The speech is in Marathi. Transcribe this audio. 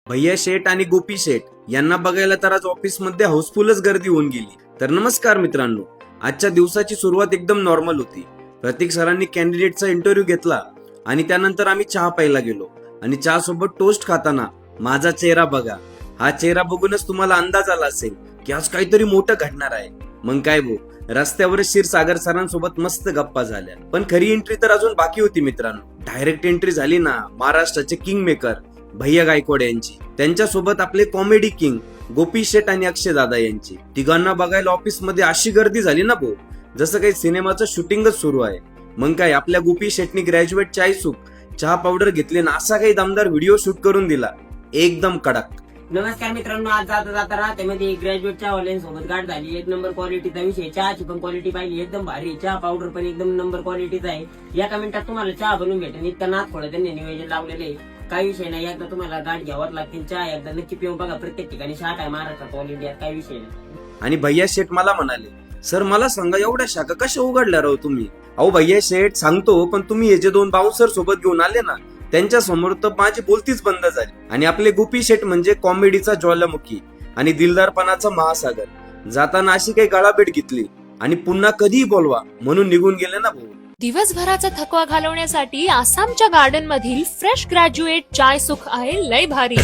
भैया शेठ आणि गोपी शेठ यांना बघायला तर आज ऑफिस मध्ये हाऊसफुलच गर्दी होऊन गेली. तर नमस्कार मित्रांनो, आजच्या दिवसाची सुरुवात एकदम नॉर्मल होती. प्रतीक सरांनी कॅन्डिडेटचा इंटरव्ह्यू घेतला आणि त्यानंतर आम्ही चहा प्यायला गेलो आणि चहा सोबत टोस्ट खाताना माझा चेहरा बघा. हा चेहरा बघूनच तुम्हाला अंदाज आला असेल की आज काहीतरी मोठं घडणार आहे. मग काय भो, रस्त्यावर क्षीरसागर सरांसोबत मस्त गप्पा झाल्या. पण खरी एंट्री तर अजून बाकी होती मित्रांनो. डायरेक्ट एंट्री झाली ना महाराष्ट्राचे किंग मेकर भैया गायकवाड यांची. त्यांच्यासोबत आपले कॉमेडी किंग गोपी शेठ आणि अक्षय दादा यांची. तिघांना बघायला ऑफिस मध्ये अशी गर्दी झाली ना भो, जसं काही सिनेमाचं शूटिंगच सुरू आहे. मग काय, आपल्या गोपी शेठनी ग्रॅज्युएट चाय सूप चहा पावडर घेतले ना असा काही दमदार व्हिडिओ शूट करून दिला, एकदम कडक. नमस्कार मित्रांनो, आज जाता जाता राहत्यामध्ये ग्रॅज्युएट चहा सोबत गाठ झाली. एक नंबर क्वालिटीचा विषय. चहाची पण क्वालिटी पाहिली एकदम भारी. चहा पावडर पण एकदम नंबर क्वालिटीचा आहे. एका मिनिटात तुम्हाला चहा बनवून भेटेल इतका नाथ थोडं त्यांनी नियोजन लावलेलं आहे. काही विषय नाही, एकदा तुम्हाला गाठ घ्यावाच लागतील. चहा एकदा नक्की पिऊन बघा. प्रत्येक ठिकाणी शाखा आहे महाराष्ट्रात, ऑल इंडियात, काही विषय नाही. आणि भैया शेठ मला म्हणाले, सर मला सांगा एवढ्या शाखा कशा उघडल्या राहू तुम्ही? अहो भैया शेठ सांगतो, पण तुम्ही हे जे दोन बाउन्सर सोबत घेऊन आले ना त्यांच्या समोर तर माझी बोलतीच बंद झाली. आणि आपले गोपी शेठ म्हणजे कॉमेडीचा ज्वालामुखी आणि दिलदारपणाचा महासागर. जाताना अशी काही गळाभेट घेतली आणि पुन्हा कधीही बोलवा म्हणून निघून गेले ना भाऊ. दिवसभराचा थकवा घालवण्यासाठी आसामच्या गार्डन मधील फ्रेश ग्रॅज्युएट चाय सुख आहे लय भारी.